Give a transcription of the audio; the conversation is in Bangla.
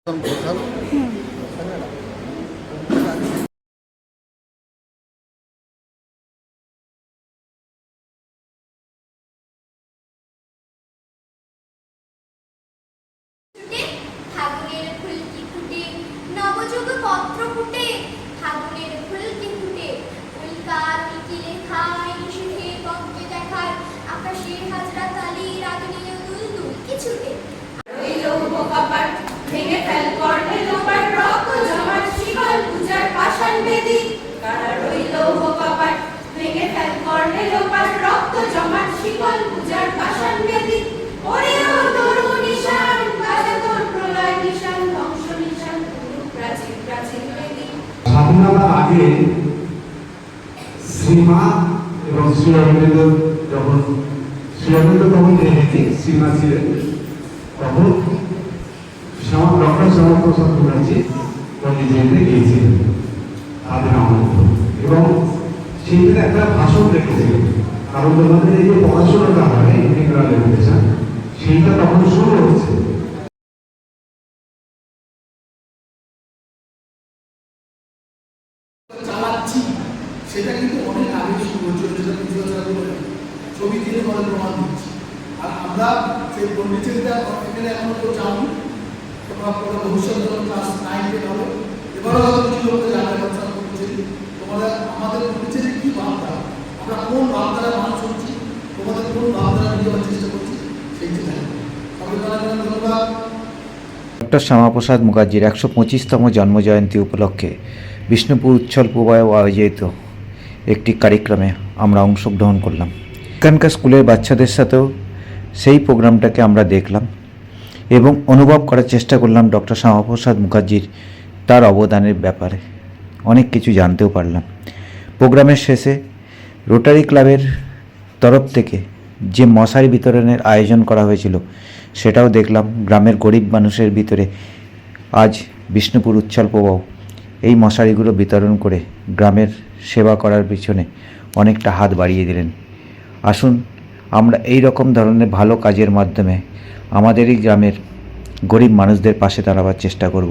ফাগুনের ফুলকি ফুটে নবযুগ পত্র ফুটে, ফাগুনের ফুলকি ফুটে উল্কার কি লেখায় নিষেধে পদ্মে দেখায়, আকাশের হাজরা তালি রাগিনী দুলদুল কিছুতে রইল কপাট ভেঙে ফেল কর্ণে লোপার রক্ত জমাট শিকল পূজার পাষাণ বেদি, কারা রইল কপাট ভেঙে ফেল কর্ণে লোপার রক্ত জমাট শিকল পূজার পাষাণ বেদি, ওরে ও তরু নিশান বাজে তোর প্রলয় নিশান ধ্বংস নিশান প্রাচীন প্রাচীন বেদি। স্বাধীনতার আগে শ্রীমা এবং শ্রী অরবিন্দ যখন শ্রীমা ছিলেন তখন ডক্টর শ্যামাপ্রসাদ মুখার্জি পন্ডিচেরিতে গিয়েছিলেন তাদের আমন্ত্রণ, এবং সেইখানে একটা ভাষণ রেখেছিলেন। কারণ তোমাদের এই যে পড়াশোনাটা হয় ইন্টিগ্রাল এডুকেশন, সেইটা তখন শুরু হচ্ছে। চালাচ্ছি সেটা কিন্তু অনেক আগে শুরু হচ্ছে, ছবি দিয়ে বলে প্রমাণ দিচ্ছি। আর আমরা সেই পন্ডিচেরিটা এখানে এখনো কেউ জানি, তোমরা পরে ভবিষ্যৎ যখন ক্লাস 9-10 হবে এবারও হয়তো কিছু লোককে জানাবে পন্ডিচেরি, তোমাদের আমাদের পন্ডিচেরি কী ভাবনা, আমরা কোন ভাবনার মানুষ হচ্ছি, তোমাদের কোন ভাবনার নিয়ে যাওয়ার চেষ্টা করছি, সেইটি জানি। সবাই ধন্যবাদ। ডক্টর শ্যামাপ্রসাদ মুখার্জির 125তম জন্মজয়ন্তী উপলক্ষে বিষ্ণুপুর উচ্ছল পূবায় আয়োজিত একটি কার্যক্রমে আমরা অংশগ্রহণ করলাম। এখানকার স্কুলের বাচ্চাদের সাথেও সেই প্রোগ্রামটাকে আমরা দেখলাম এবং অনুভব করার চেষ্টা করলাম ডক্টর শ্যামাপ্রসাদ মুখার্জির তার অবদানের ব্যাপারে অনেক কিছু জানতেও পারলাম। প্রোগ্রামের শেষে রোটারি ক্লাবের তরফ থেকে যে মশারি বিতরণের আয়োজন করা হয়েছিল সেটাও দেখলাম। গ্রামের গরিব মানুষের ভিতরে আজ বিষ্ণুপুর উচ্ছল প্রবাহ এই মশারিগুলো বিতরণ করে গ্রামের সেবা করার পিছনে অনেকটা হাত বাড়িয়ে দিলেন। আসুন আমরা এই রকম ধরনের ভালো কাজের মাধ্যমে আমাদেরই গ্রামের গরিব মানুষদের পাশে দাঁড়াবার চেষ্টা করব।